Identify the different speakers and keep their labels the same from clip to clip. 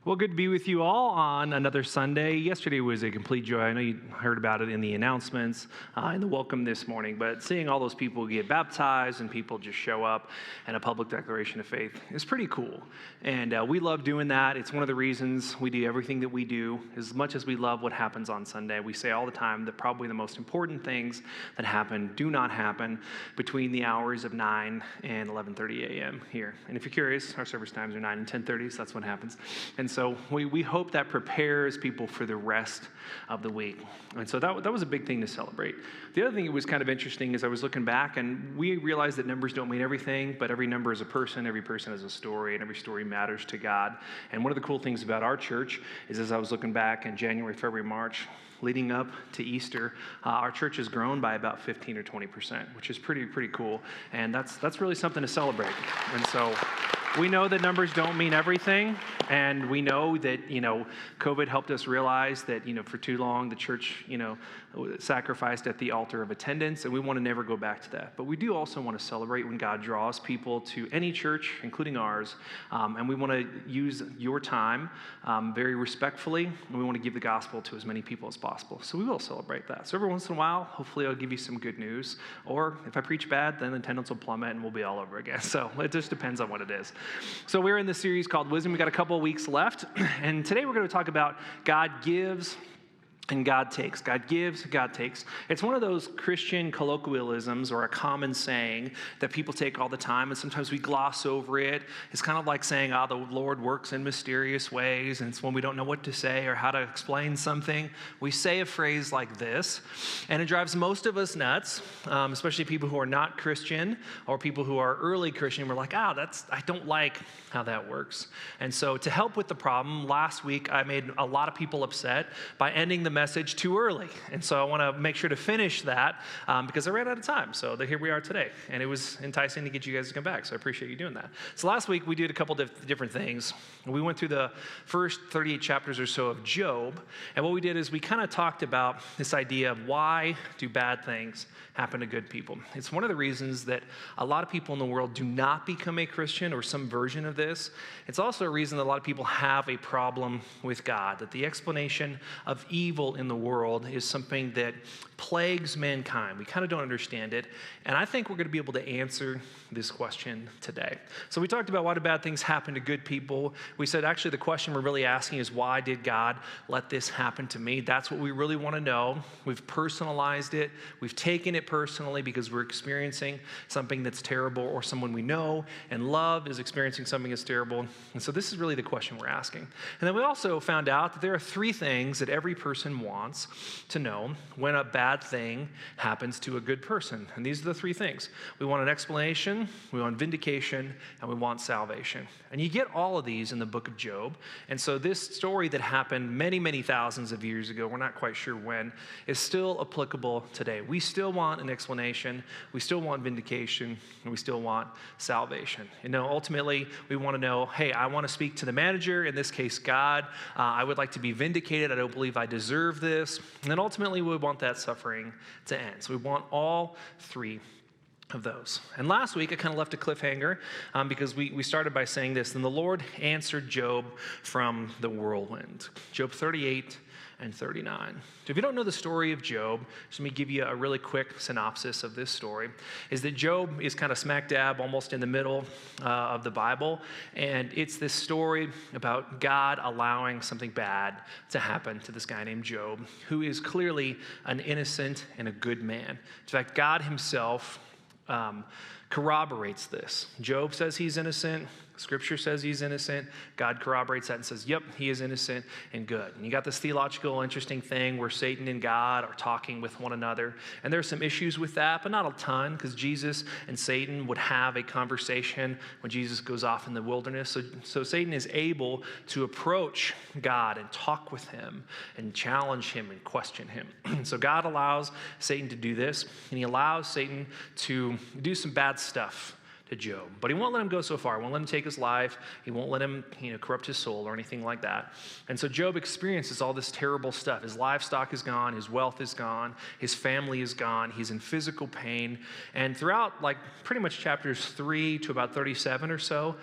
Speaker 1: Well, good to be with you all on another Sunday. Yesterday was a complete joy. I know you heard about it in the announcements and the welcome this morning, but seeing all those people get baptized and people just show up and a public declaration of faith is pretty cool. And we love doing that. It's one of the reasons we do everything that we do. As much as we love what happens on Sunday, we say all the time that probably the most important things that happen do not happen between the hours of 9 and 11:30 a.m. here. And if you're curious, our service times are 9 and 10:30, so that's what happens. And so we hope that prepares people for the rest of the week. And so that was a big thing to celebrate. The other thing that was kind of interesting is I was looking back, and we realized that numbers don't mean everything, but every number is a person, every person is a story, and every story matters to God. And one of the cool things about our church is as I was looking back in January, February, March, leading up to Easter, our church has grown by about 15 or 20%, which is pretty cool. And that's really something to celebrate. And so we know that numbers don't mean everything, and we know that, COVID helped us realize that, for too long the church, sacrificed at the altar of attendance, and we want to never go back to that. But we do also want to celebrate when God draws people to any church, including ours, and we want to use your time very respectfully, and we want to give the gospel to as many people as possible. So we will celebrate that. So every once in a while, hopefully I'll give you some good news, or if I preach bad, then attendance will plummet and we'll be all over again. So it just depends on what it is. So we're in this series called Wisdom. We got a couple of weeks left, and today we're going to talk about God gives and God takes. God gives, God takes. It's one of those Christian colloquialisms or a common saying that people take all the time, and sometimes we gloss over it. It's kind of like saying, the Lord works in mysterious ways, and it's when we don't know what to say or how to explain something. We say a phrase like this, and it drives most of us nuts, especially people who are not Christian or people who are early Christian. We're like, I don't like how that works. And so to help with the problem, last week I made a lot of people upset by ending the message too early. And so I want to make sure to finish that because I ran out of time. So here we are today. And it was enticing to get you guys to come back. So I appreciate you doing that. So last week we did a couple different things. We went through the first 38 chapters or so of Job. And what we did is we kind of talked about this idea of why do bad things happen to good people. It's one of the reasons that a lot of people in the world do not become a Christian or some version of this. It's also a reason that a lot of people have a problem with God, that the explanation of evil in the world is something that plagues mankind. We kind of don't understand it. And I think we're going to be able to answer this question today. So we talked about why do bad things happen to good people. We said actually the question we're really asking is why did God let this happen to me? That's what we really want to know. We've personalized it. We've taken it personally because we're experiencing something that's terrible, or someone we know and love is experiencing something that's terrible. And so this is really the question we're asking. And then we also found out that there are three things that every person wants to know when a bad thing happens to a good person. And these are the three things. We want an explanation, we want vindication, and we want salvation. And you get all of these in the book of Job. And so this story that happened many thousands of years ago, we're not quite sure when, is still applicable today. We still want an explanation, we still want vindication, and we still want salvation. Ultimately, we want to know, hey, I want to speak to the manager, in this case, God. I would like to be vindicated. I don't believe I deserve this. And then ultimately, we want that suffering to end. So we want all three of those. And last week, I kind of left a cliffhanger because we started by saying this, and the Lord answered Job from the whirlwind. Job 38 and 39. So if you don't know the story of Job, just let me give you a really quick synopsis of this story, is that Job is kind of smack dab almost in the middle of the Bible, and it's this story about God allowing something bad to happen to this guy named Job, who is clearly an innocent and a good man. In fact, God himself corroborates this. Job says he's innocent. Scripture says he's innocent. God corroborates that and says, yep, he is innocent and good. And you got this theological interesting thing where Satan and God are talking with one another. And there's some issues with that, but not a ton, because Jesus and Satan would have a conversation when Jesus goes off in the wilderness. So Satan is able to approach God and talk with him and challenge him and question him. So God allows Satan to do this, and he allows Satan to do some bad stuff to Job. But he won't let him go so far. He won't let him take his life. He won't let him, corrupt his soul or anything like that. And so Job experiences all this terrible stuff. His livestock is gone. His wealth is gone. His family is gone. He's in physical pain. And throughout, pretty much chapters 3 to about 37 or so,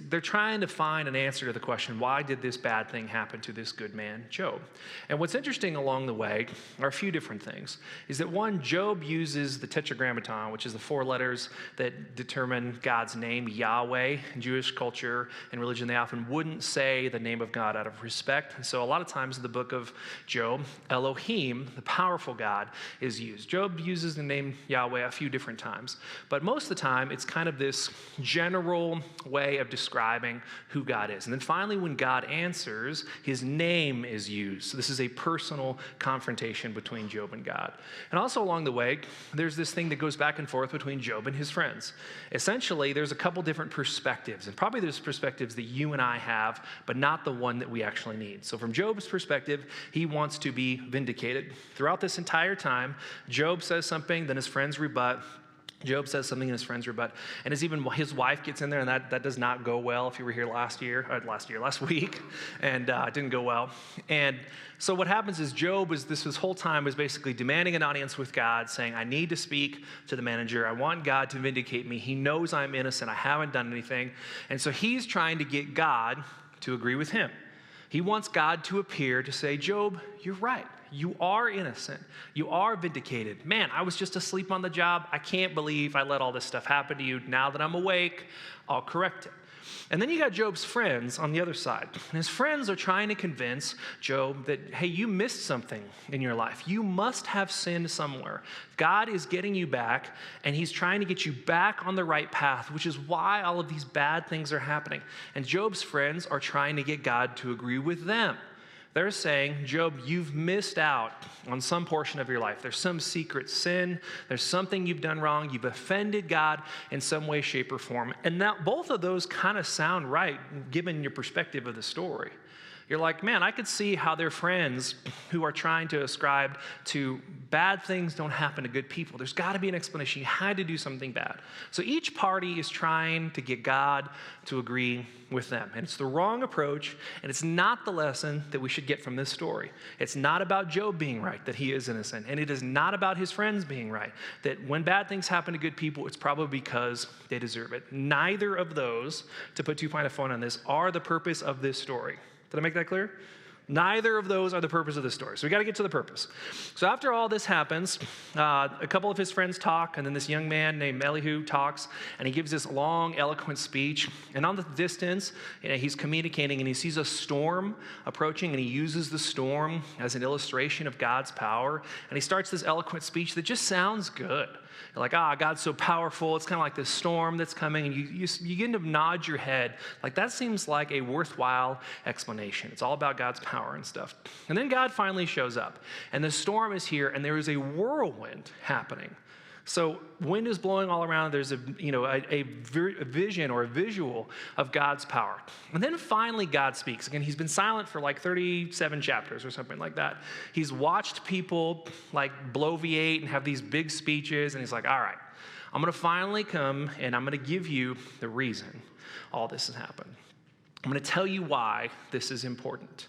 Speaker 1: they're trying to find an answer to the question, why did this bad thing happen to this good man, Job? And what's interesting along the way are a few different things. Is that one, Job uses the tetragrammaton, which is the 4 letters that determine God's name, Yahweh. In Jewish culture and religion, they often wouldn't say the name of God out of respect. And so a lot of times in the book of Job, Elohim, the powerful God, is used. Job uses the name Yahweh a few different times. But most of the time, it's kind of this general way of describing who God is. And then finally, when God answers, his name is used. So this is a personal confrontation between Job and God. And also along the way, there's this thing that goes back and forth between Job and his friends. Essentially, there's a couple different perspectives, and probably there's perspectives that you and I have, but not the one that we actually need. So from Job's perspective, he wants to be vindicated. Throughout this entire time, Job says something, then his friends rebut. Job says something and his friends rebut. And his wife gets in there, and that does not go well if you were here last week, and it didn't go well. And so what happens is Job this whole time was basically demanding an audience with God, saying, I need to speak to the manager. I want God to vindicate me. He knows I'm innocent. I haven't done anything. And so he's trying to get God to agree with him. He wants God to appear to say, Job, you're right. You are innocent. You are vindicated. Man, I was just asleep on the job. I can't believe I let all this stuff happen to you. Now that I'm awake, I'll correct it. And then you got Job's friends on the other side. And his friends are trying to convince Job that, hey, you missed something in your life. You must have sinned somewhere. God is getting you back, and he's trying to get you back on the right path, which is why all of these bad things are happening. And Job's friends are trying to get God to agree with them. They're saying, Job, you've missed out on some portion of your life. There's some secret sin. There's something you've done wrong. You've offended God in some way, shape, or form. And now both of those kind of sound right, given your perspective of the story. You're like, man, I could see how their friends who are trying to ascribe to bad things don't happen to good people. There's got to be an explanation. You had to do something bad. So each party is trying to get God to agree with them. And it's the wrong approach, and it's not the lesson that we should get from this story. It's not about Job being right, that he is innocent. And it is not about his friends being right, that when bad things happen to good people, it's probably because they deserve it. Neither of those, to put too fine a point on this, are the purpose of this story. Did I make that clear? Neither of those are the purpose of the story. So we got to get to the purpose. So after all this happens, a couple of his friends talk, and then this young man named Elihu talks, and he gives this long, eloquent speech. And on the distance, he's communicating, and he sees a storm approaching, and he uses the storm as an illustration of God's power. And he starts this eloquent speech that just sounds good. You're like, God's so powerful. It's kind of like this storm that's coming, and you begin to nod your head. Like, that seems like a worthwhile explanation. It's all about God's power and stuff. And then God finally shows up, and the storm is here, and there is a whirlwind happening. So wind is blowing all around. There's a vision or a visual of God's power. And then finally God speaks. Again, he's been silent for 37 chapters or something like that. He's watched people bloviate and have these big speeches, and he's like, all right, I'm going to finally come, and I'm going to give you the reason all this has happened. I'm going to tell you why this is important.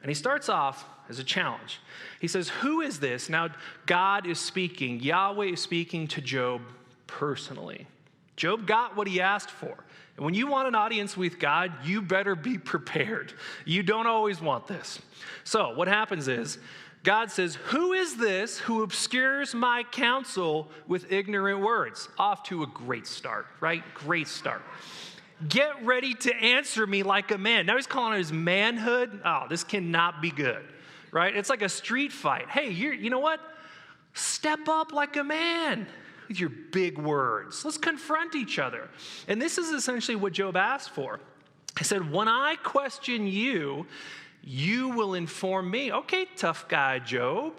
Speaker 1: And he starts off as a challenge. He says, who is this? Now, God is speaking. Yahweh is speaking to Job personally. Job got what he asked for. And when you want an audience with God, you better be prepared. You don't always want this. So what happens is, God says, who is this who obscures my counsel with ignorant words? Off to a great start, right? Great start. Get ready to answer me like a man. Now he's calling it his manhood. Oh, this cannot be good, right? It's like a street fight. Hey, you know what? Step up like a man with your big words. Let's confront each other. And this is essentially what Job asked for. He said, when I question you, you will inform me. Okay, tough guy, Job.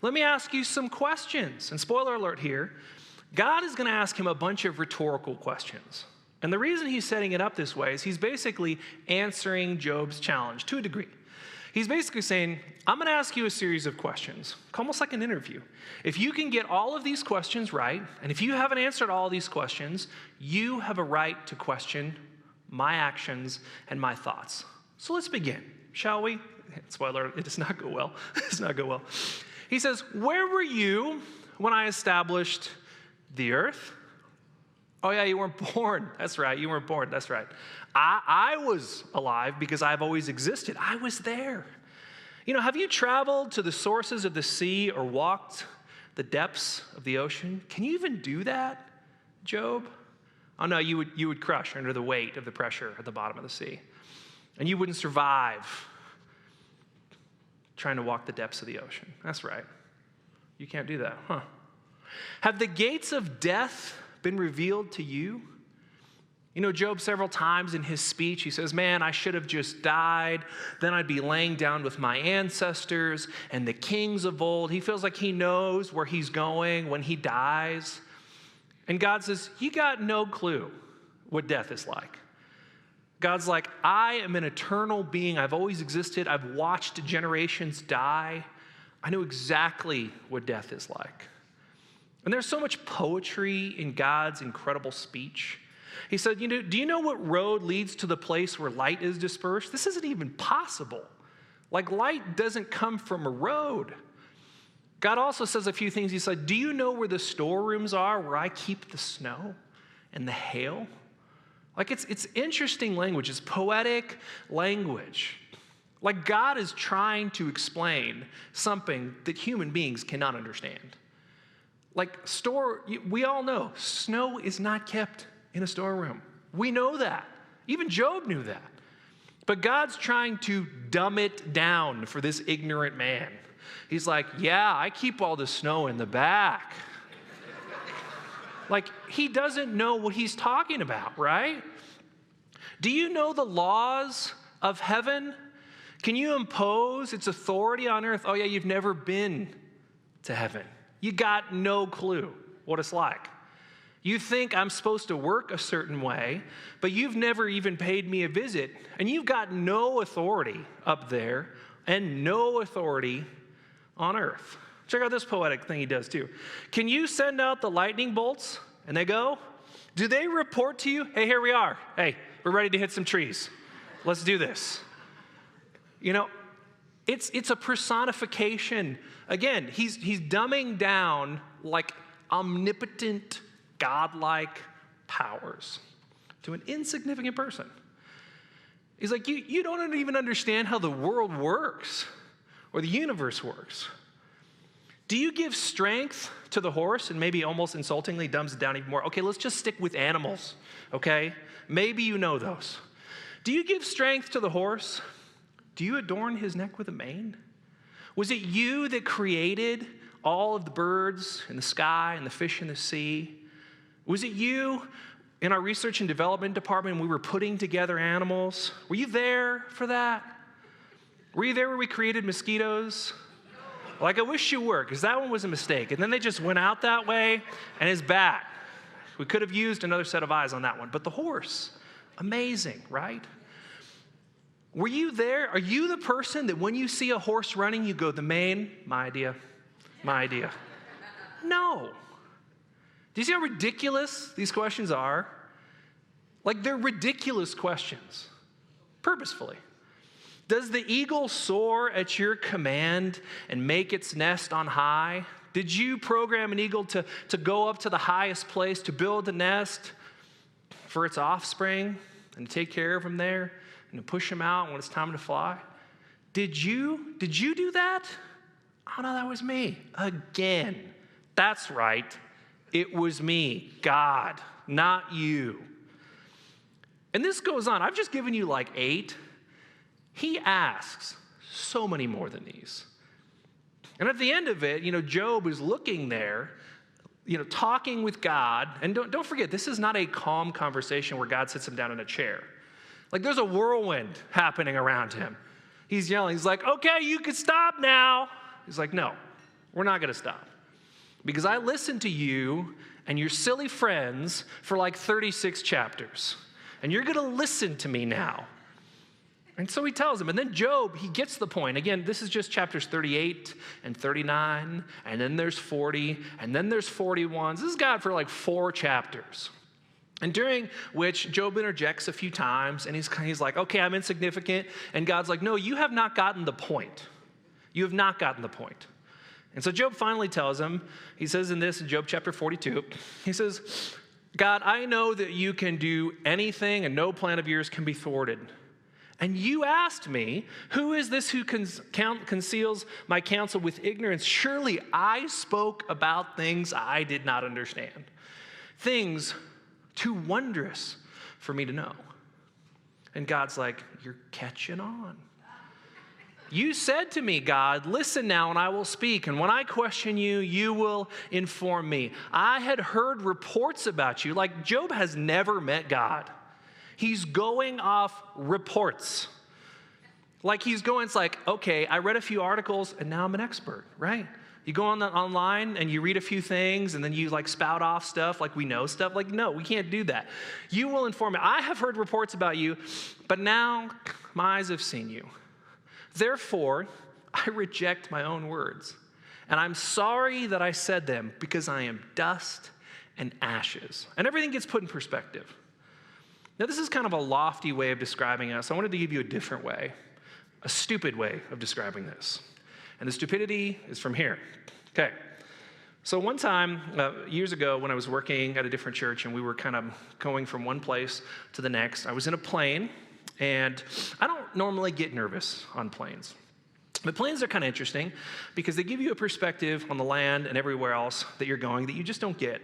Speaker 1: Let me ask you some questions. And spoiler alert here, God is going to ask him a bunch of rhetorical questions. And the reason he's setting it up this way is he's basically answering Job's challenge to a degree. He's basically saying, I'm going to ask you a series of questions, almost like an interview. If you can get all of these questions right, and if you haven't answered all of these questions, you have a right to question my actions and my thoughts. So let's begin, shall we? Spoiler, it does not go well. It does not go well. He says, where were you when I established the earth? Oh yeah, you weren't born. That's right, you weren't born. That's right. I was alive because I've always existed. I was there. Have you traveled to the sources of the sea or walked the depths of the ocean? Can you even do that, Job? Oh no, you would crush under the weight of the pressure at the bottom of the sea. And you wouldn't survive trying to walk the depths of the ocean. That's right. You can't do that, huh? Have the gates of death been revealed to you? Job several times in his speech, he says, man, I should have just died. Then I'd be laying down with my ancestors and the kings of old. He feels like he knows where he's going when he dies. And God says, you got no clue what death is like. God's like, I am an eternal being. I've always existed. I've watched generations die. I know exactly what death is like. And there's so much poetry in God's incredible speech. He said, do you know what road leads to the place where light is dispersed? This isn't even possible. Like light doesn't come from a road. God also says a few things. He said, do you know where the storerooms are where I keep the snow and the hail? Like it's interesting language. It's poetic language. Like God is trying to explain something that human beings cannot understand. We all know snow is not kept in a storeroom. We know that. Even Job knew that. But God's trying to dumb it down for this ignorant man. He's like, yeah, I keep all the snow in the back. He doesn't know what he's talking about, right? Do you know the laws of heaven? Can you impose its authority on earth? Oh yeah, you've never been to heaven. You got no clue what it's like. You think I'm supposed to work a certain way, but you've never even paid me a visit, and you've got no authority up there and no authority on earth. Check out this poetic thing he does too. Can you send out the lightning bolts and they go? Do they report to you, hey, here we are. Hey, we're ready to hit some trees. Let's do this. It's a personification. Again, he's dumbing down like omnipotent, godlike powers to an insignificant person. He's like, you don't even understand how the world works or the universe works. Do you give strength to the horse? And maybe almost insultingly dumbs it down even more. Okay, let's just stick with animals, okay? Maybe you know those. Do you give strength to the horse? Do you adorn his neck with a mane? Was it you that created all of the birds in the sky and the fish in the sea? Was it you in our research and development department when we were putting together animals? Were you there for that? Were you there where we created mosquitoes? I wish you were, because that one was a mistake. And then they just went out that way, and it's bad. We could have used another set of eyes on that one. But the horse, amazing, right? Were you there? Are you the person that when you see a horse running, you go, the mane, my idea, my idea? No. Do you see how ridiculous these questions are? They're ridiculous questions, purposefully. Does the eagle soar at your command and make its nest on high? Did you program an eagle to go up to the highest place, to build a nest for its offspring and take care of them there and to push them out when it's time to fly? Did you do that? Oh no, that was me. Again. That's right. It was me, God, not you. And this goes on. I've just given you 8. He asks so many more than these. And at the end of it, Job is looking there, talking with God. And don't forget, this is not a calm conversation where God sits him down in a chair. There's a whirlwind happening around him. He's yelling. He's like, okay, you can stop now. He's like, no, we're not going to stop. Because I listened to you and your silly friends for 36 chapters. And you're going to listen to me now. And so he tells him, and then Job, he gets the point. Again, this is just chapters 38 and 39, and then there's 40, and then there's 41. This is God for like 4 chapters. And during which Job interjects a few times, and he's like, okay, I'm insignificant. And God's like, no, you have not gotten the point. You have not gotten the point. And so Job finally tells him, he says in Job chapter 42, he says, God, I know that you can do anything and no plan of yours can be thwarted. And you asked me, who is this who conceals my counsel with ignorance? Surely I spoke about things I did not understand, things too wondrous for me to know. And God's like, you're catching on. You said to me, God, listen now and I will speak. And when I question you, you will inform me. I had heard reports about you. Like Job has never met God. He's going off reports. Like he's going, it's like, okay, I read a few articles and now I'm an expert, right? You go online and you read a few things and then you like spout off stuff like we know stuff. Like, no, we can't do that. You will inform me. I have heard reports about you, but now my eyes have seen you. Therefore, I reject my own words. And I'm sorry that I said them because I am dust and ashes. And everything gets put in perspective. Now, this is kind of a lofty way of describing us. I wanted to give you a different way, a stupid way of describing this. And the stupidity is from here. Okay. So one time, years ago, when I was working at a different church and we were kind of going from one place to the next, I was in a plane, and I don't normally get nervous on planes. But planes are kind of interesting because they give you a perspective on the land and everywhere else that you're going that you just don't get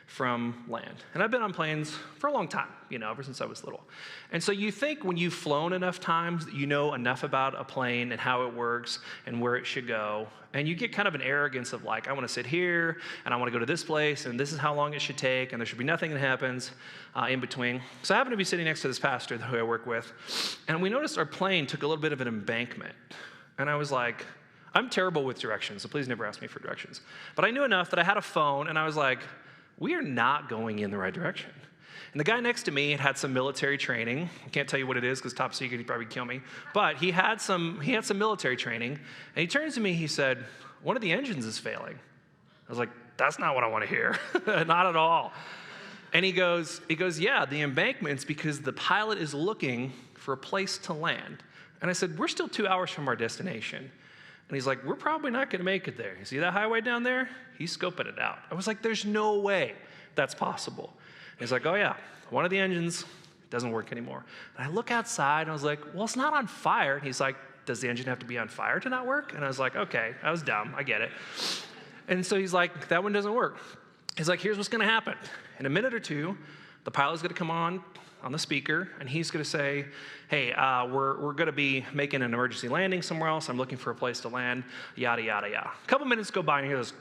Speaker 1: from land. And I've been on planes for a long time, ever since I was little. And so you think when you've flown enough times that you know enough about a plane and how it works and where it should go. And you get kind of an arrogance of like, I want to sit here and I want to go to this place and this is how long it should take and there should be nothing that happens in between. So I happen to be sitting next to this pastor who I work with. And we noticed our plane took a little bit of an embankment. And I was like, I'm terrible with directions, so please never ask me for directions. But I knew enough that I had a phone and I was like, we are not going in the right direction. And the guy next to me had some military training. I can't tell you what it is because top secret, he'd probably kill me. But he had some military training. And he turns to me, he said, one of the engines is failing. I was like, that's not what I want to hear. Not at all. And he goes, yeah, the embankment's because the pilot is looking for a place to land. And I said, we're still 2 hours from our destination. And he's like, we're probably not going to make it there. You see that highway down there? He's scoping it out. I was like, there's no way that's possible. And he's like, oh yeah, one of the engines doesn't work anymore. And I look outside and I was like, well, it's not on fire. And he's like, does the engine have to be on fire to not work? And I was like, okay, I was dumb. I get it. And so he's like, that one doesn't work. He's like, here's what's going to happen. In a minute or two, the pilot's going to come on the speaker, and he's going to say, hey, we're going to be making an emergency landing somewhere else. I'm looking for a place to land, yada, yada, yada. A couple minutes go by, and he goes,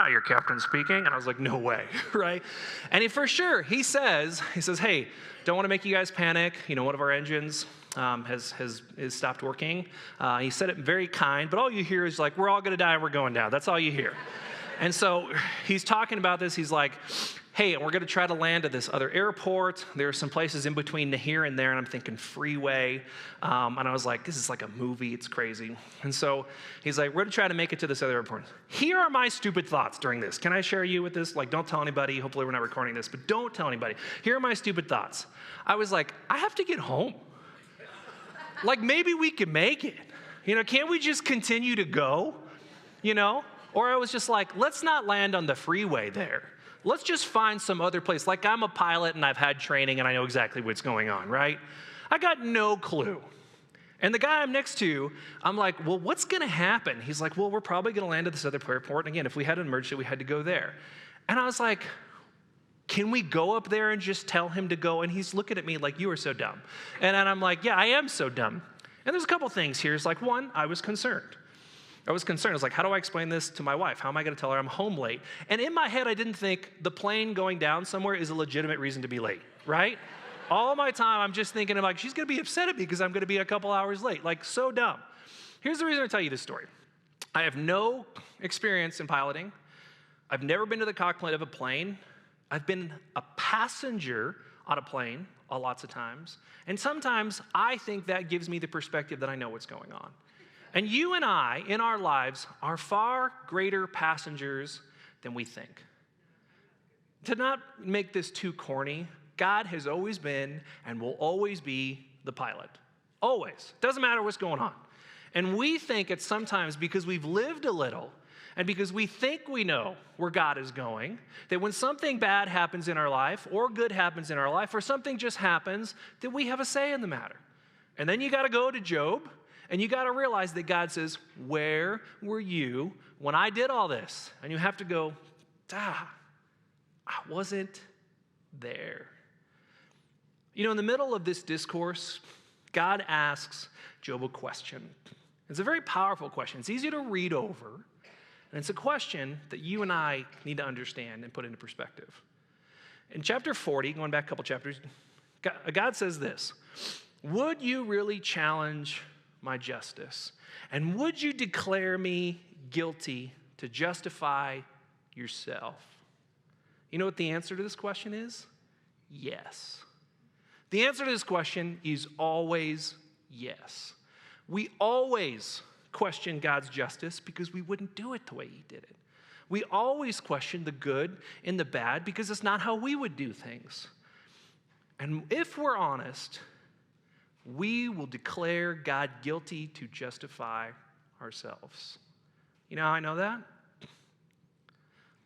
Speaker 1: your captain speaking. And I was like, no way, right? And he says, hey, don't want to make you guys panic. One of our engines has stopped working. He said it very kind, but all you hear is like, we're all going to die, we're going down. That's all you hear. And so he's talking about this. He's like, hey, we're going to try to land at this other airport. There are some places in between here and there, and I'm thinking freeway. And I was like, this is like a movie. It's crazy. And so he's like, we're going to try to make it to this other airport. Here are my stupid thoughts during this. Can I share you with this? Like, don't tell anybody. Hopefully we're not recording this, but don't tell anybody. Here are my stupid thoughts. I was like, I have to get home. Like, maybe we can make it. Can't we just continue to go? Or I was just like, let's not land on the freeway there. Let's just find some other place. Like, I'm a pilot and I've had training and I know exactly what's going on, right? I got no clue. And the guy I'm next to, I'm like, well, what's going to happen? He's like, well, we're probably going to land at this other airport. And again, if we had an emergency, we had to go there. And I was like, can we go up there and just tell him to go? And he's looking at me like, you are so dumb. And I'm like, yeah, I am so dumb. And there's a couple things here. It's like, one, I was concerned. I was like, how do I explain this to my wife? How am I going to tell her I'm home late? And in my head, I didn't think the plane going down somewhere is a legitimate reason to be late, right? All my time, I'm just thinking, like, she's going to be upset at me because I'm going to be a couple hours late. Like, so dumb. Here's the reason I tell you this story. I have no experience in piloting. I've never been to the cockpit of a plane. I've been a passenger on a plane lots of times. And sometimes I think that gives me the perspective that I know what's going on. And you and I, in our lives, are far greater passengers than we think. To not make this too corny, God has always been and will always be the pilot. Always. Doesn't matter what's going on. And we think it's sometimes because we've lived a little and because we think we know where God is going, that when something bad happens in our life or good happens in our life or something just happens, that we have a say in the matter. And then you got to go to Job and you got to realize that God says, where were you when I did all this? And you have to go, I wasn't there. You know, in the middle of this discourse, God asks Job a question. It's a very powerful question. It's easy to read over, and it's a question that you and I need to understand and put into perspective. In chapter 40, going back a couple chapters, God says this, would you really challenge my justice? And would you declare me guilty to justify yourself? You know what the answer to this question is? Yes. The answer to this question is always yes. We always question God's justice because we wouldn't do it the way he did it. We always question the good and the bad because it's not how we would do things. And if we're honest, we will declare God guilty to justify ourselves. You know how I know that?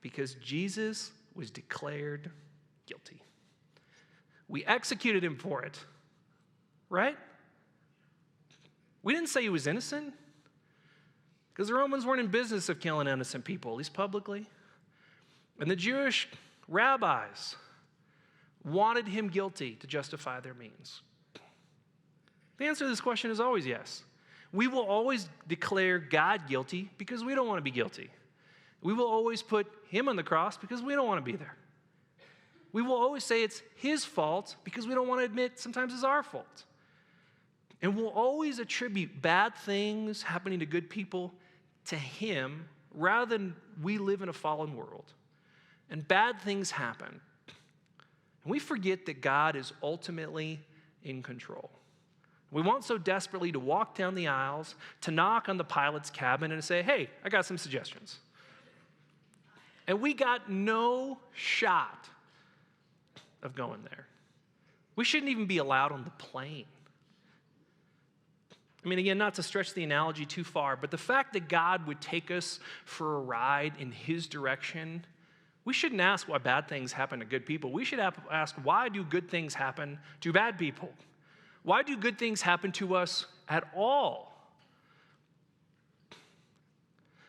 Speaker 1: Because Jesus was declared guilty. We executed him for it, right? We didn't say he was innocent because the Romans weren't in business of killing innocent people, at least publicly. And the Jewish rabbis wanted him guilty to justify their means. The answer to this question is always yes. We will always declare God guilty because we don't want to be guilty. We will always put him on the cross because we don't want to be there. We will always say it's his fault because we don't want to admit sometimes it's our fault. And we'll always attribute bad things happening to good people to him rather than we live in a fallen world. And bad things happen. And we forget that God is ultimately in control. We want so desperately to walk down the aisles, to knock on the pilot's cabin and say, hey, I got some suggestions. And we got no shot of going there. We shouldn't even be allowed on the plane. I mean, again, not to stretch the analogy too far, but the fact that God would take us for a ride in his direction, we shouldn't ask why bad things happen to good people. We should ask, why do good things happen to bad people? Why do good things happen to us at all?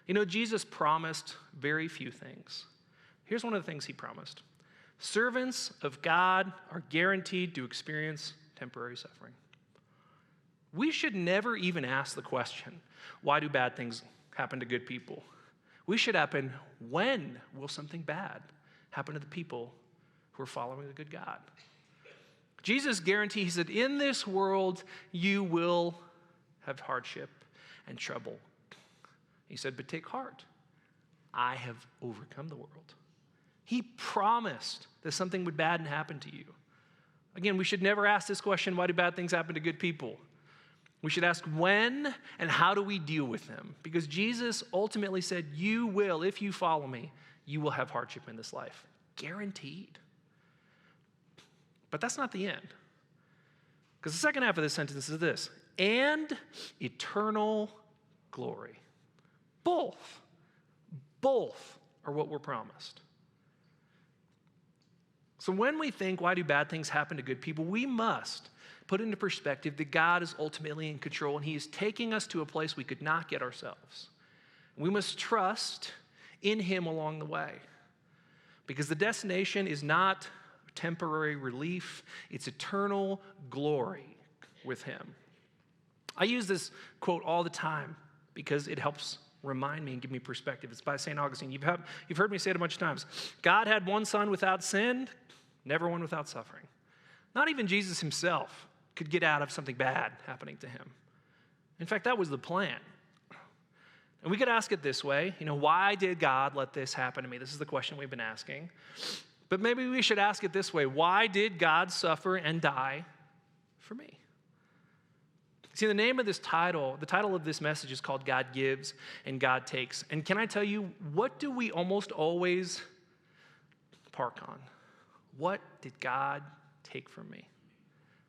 Speaker 1: You know, Jesus promised very few things. Here's one of the things he promised. Servants of God are guaranteed to experience temporary suffering. We should never even ask the question, why do bad things happen to good people? We should happen, when will something bad happen to the people who are following the good God? Jesus guarantees that in this world you will have hardship and trouble. He said, but take heart. I have overcome the world. He promised that something would bad happen to you. Again, we should never ask this question, why do bad things happen to good people? We should ask when and how do we deal with them? Because Jesus ultimately said, you will, if you follow me, you will have hardship in this life. Guaranteed. But that's not the end. Because the second half of this sentence is this, and eternal glory. Both are what we're promised. So when we think, why do bad things happen to good people, we must put into perspective that God is ultimately in control and he is taking us to a place we could not get ourselves. We must trust in him along the way because the destination is not temporary relief, it's eternal glory with him. I use this quote all the time because it helps remind me and give me perspective. It's by St. Augustine. You've heard me say it a bunch of times. God had one son without sin, never one without suffering. Not even Jesus himself could get out of something bad happening to him. In fact, that was the plan. And we could ask it this way, why did God let this happen to me? This is the question we've been asking. But maybe we should ask it this way: why did God suffer and die for me? See, the name of this title, the title of this message is called God Gives and God Takes. And can I tell you, what do we almost always park on? What did God take from me?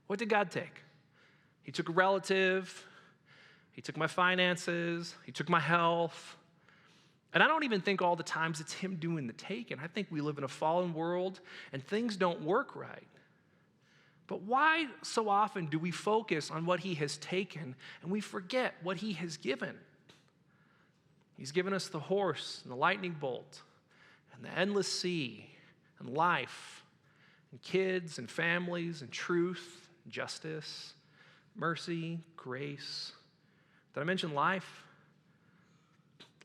Speaker 1: What did God take? He took a relative. He took my finances. He took my health. And I don't even think all the times it's him doing the taking. I think we live in a fallen world and things don't work right. But why so often do we focus on what he has taken and we forget what he has given? He's given us the horse and the lightning bolt and the endless sea and life and kids and families and truth, and justice, mercy, grace. Did I mention life?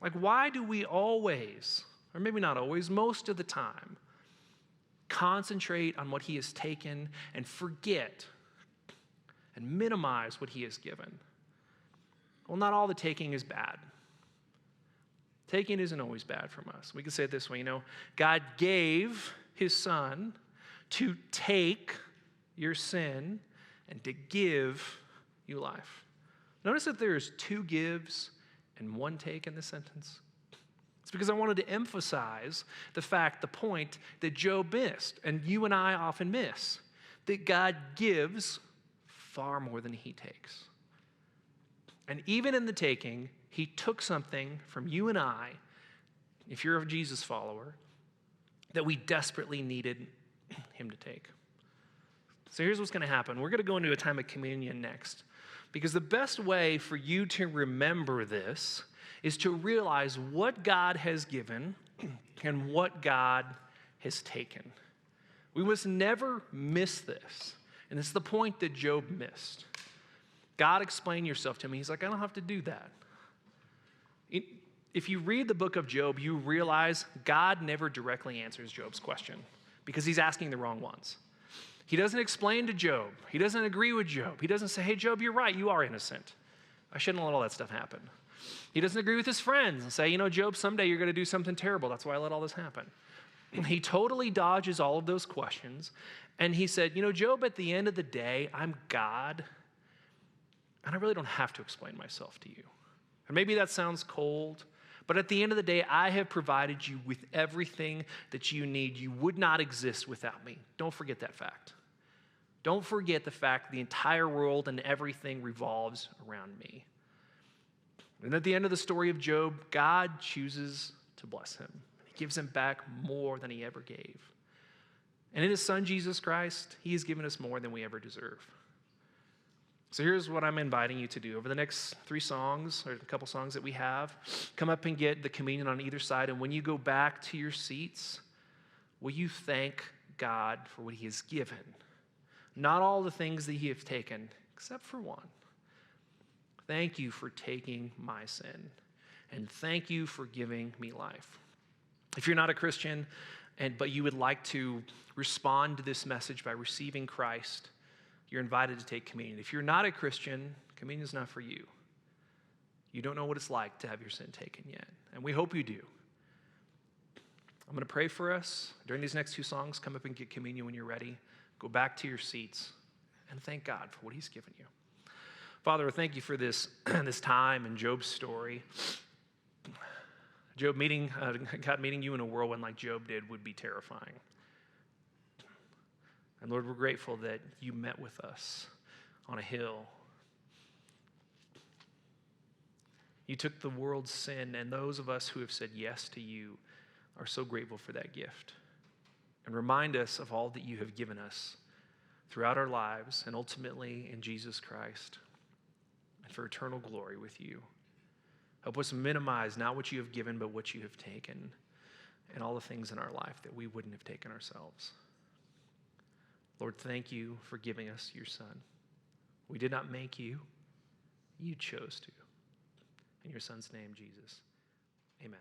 Speaker 1: Like, why do we always, or maybe not always, most of the time, concentrate on what he has taken and forget and minimize what he has given? Well, not all the taking is bad. Taking isn't always bad from us. We can say it this way, God gave his son to take your sin and to give you life. Notice that there's two gives and one take in this sentence. It's because I wanted to emphasize the point that Job missed, and you and I often miss, that God gives far more than he takes. And even in the taking, he took something from you and I, if you're a Jesus follower, that we desperately needed him to take. So here's what's going to happen. We're going to go into a time of communion next, because the best way for you to remember this is to realize what God has given and what God has taken. We must never miss this. And it's the point that Job missed. God, explain yourself to me. He's like, I don't have to do that. If you read the book of Job, you realize God never directly answers Job's question because he's asking the wrong ones. He doesn't explain to Job. He doesn't agree with Job. He doesn't say, hey, Job, you're right. You are innocent. I shouldn't let all that stuff happen. He doesn't agree with his friends and say, Job, someday you're going to do something terrible. That's why I let all this happen. He totally dodges all of those questions. And he said, Job, at the end of the day, I'm God, and I really don't have to explain myself to you. And maybe that sounds cold, but at the end of the day, I have provided you with everything that you need. You would not exist without me. Don't forget that fact. Don't forget the fact the entire world and everything revolves around me. And at the end of the story of Job, God chooses to bless him. He gives him back more than he ever gave. And in his son, Jesus Christ, he has given us more than we ever deserve. So here's what I'm inviting you to do. Over the next 3 songs, or a couple songs that we have, come up and get the communion on either side. And when you go back to your seats, will you thank God for what he has given? Not all the things that he has taken, except for one. Thank you for taking my sin, and thank you for giving me life. If you're not a Christian, but you would like to respond to this message by receiving Christ, you're invited to take communion. If you're not a Christian, communion is not for you. You don't know what it's like to have your sin taken yet, and we hope you do. I'm going to pray for us. During these next 2 songs, come up and get communion when you're ready. Go back to your seats and thank God for what he's given you. Father, thank you for this, this time in Job's story. God meeting you in a whirlwind like Job did would be terrifying. And Lord, we're grateful that you met with us on a hill. You took the world's sin, and those of us who have said yes to you are so grateful for that gift. And remind us of all that you have given us throughout our lives and ultimately in Jesus Christ, and for eternal glory with you. Help us minimize not what you have given, but what you have taken, and all the things in our life that we wouldn't have taken ourselves. Lord, thank you for giving us your Son. We did not make you. You chose to. In your Son's name, Jesus. Amen.